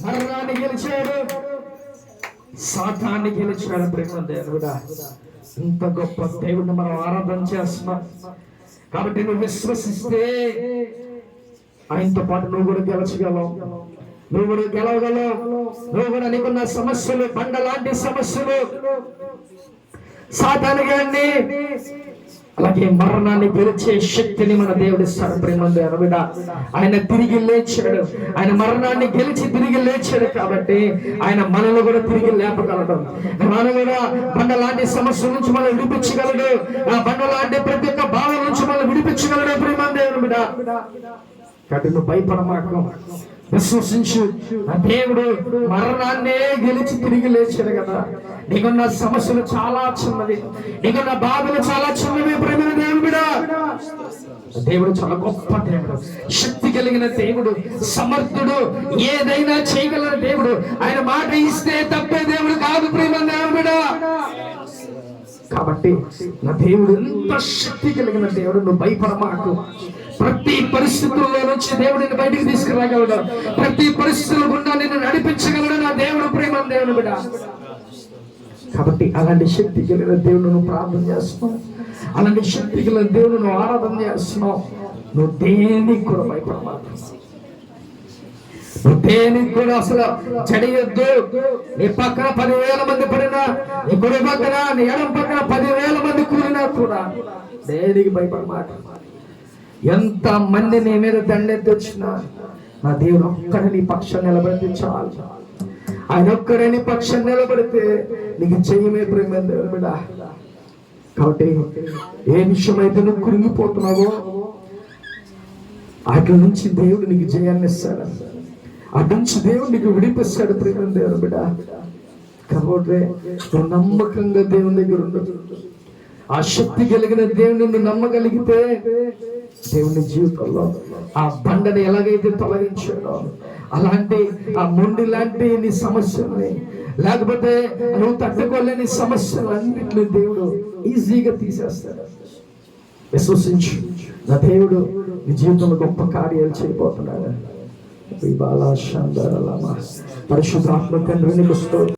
మరణాన్ని గెలిచాడు, సాతాన్ని గెలిచాడు. ప్రేమ దేవుడా, ఇంత గొప్ప దేవుడిని మనం ఆరాధన చేస్తున్నాం. కాబట్టి నువ్వు విశ్వసిస్తే ఆయనతో పాటు నువ్వు కూడా గెలచగలవు, నువ్వు కూడా గెలవగలవు. నువ్వు కూడా నీకున్న సమస్యలు, బండ లాంటి సమస్యలు, సాతాను గారిని, అలాగే మరణాన్ని గెలిచే శక్తిని మన దేవుడు ఇస్తాడు. ప్రేమ దేవుడా, ఆయన తిరిగి లేచాడు, ఆయన మరణాన్ని గెలిచి తిరిగి లేచాడు. కాబట్టి ఆయన మనల్ని కూడా తిరిగి లేపగలడు. మనం కూడా బండ లాంటి సమస్యల నుంచి మనం విడిపించగలడు. ఆ బండ లాంటి ప్రతి ఒక్క భావం నుంచి మనం విడిపించగలడు. ప్రేమ దేవుడా, కాబట్టి నువ్వు భయపడమాకు, విశ్వసించు. ఆ దేవుడు మరణాన్నే గెలిచి తిరిగి లేచాడు కదా. నీకున్న సమస్యలు చాలా చిన్నవి, నీకున్న బాధలు చాలా చిన్నవి. ప్రేమ దేవుడా, దేవుడు చాలా గొప్ప దేవుడు, శక్తి కలిగిన దేవుడు, సమర్థుడు, ఏదైనా చేయగల దేవుడు. ఆయన మాట ఇస్తే తప్పే దేవుడు కాదు. ప్రేమ దేవుడా, కాబట్టి నా దేవుడు ఎంత శక్తి కలిగిన దేవుడు. నువ్వు భయపడమాకు. ప్రతి పరిస్థితుల్లో నుంచి దేవుడిని బయటికి తీసుకురాగలడు, ప్రతి పరిస్థితుల గుండా నిన్ను నడిపించగలడు నా దేవుడు. ప్రేమ దేవుడు బిడ్డ, కాబట్టి అలాంటి శక్తి కలిగిన దేవుడు నువ్వు ప్రార్థన చేస్తున్నావు, అలాంటి శక్తి కలిగిన దేవుడు నువ్వు ఆరాధన చేస్తున్నావు. నువ్వు దేనికి కూడా భయపడమాకు, నువ్వు దేనికి కూడా అసలు చెడియొద్దు. నీ పక్కన 10,000 మంది పడినా, నీ గుడి పక్కన, నీ ఎడం పక్కన 10,000 మంది కూలినా కూడా దేనికి భయపడమాట. ఎంత మంది నీ మీద దండెత్తి వచ్చినా నా దేవుడు ఒక్కడే నీ పక్షం నిలబడితే చాలు. ఆయన ఒక్కడే నీ పక్షం నిలబడితే నీకు జయమే. ప్రేమ దేవుడా, కాబట్టి ఏ విషయమైతే నువ్వు కృంగిపోతున్నావో అట్ల నుంచి దేవుడు నీకు జయాన్ని ఇస్తాడు, అటు నుంచి దేవుడు నీకు విడిపిస్తాడు. ప్రేమ దేవుడు బిడ్డ, కాబట్టి నువ్వు నమ్మకంగా దేవుని దగ్గర ఉండదు. ఆ శక్తి కలిగిన దేవుని నువ్వు నమ్మగలిగితే దేవుని జీవితంలో ఆ బండని ఎలాగైతే తొలగించాడో అలాంటి ఆ మొండి లాంటి నీ సమస్యల్ని, లేకపోతే నువ్వు తట్టుకోలేని సమస్యలన్నింటినీ దేవుడు ఈజీగా తీసేస్తాడు. విశ్వసించు, నా దేవుడు నీ జీవితంలో గొప్ప కార్యాలు చేయబోతున్నాడు. పరిశుద్ధాత్మ తండ్రి నీకు స్తోత్రం.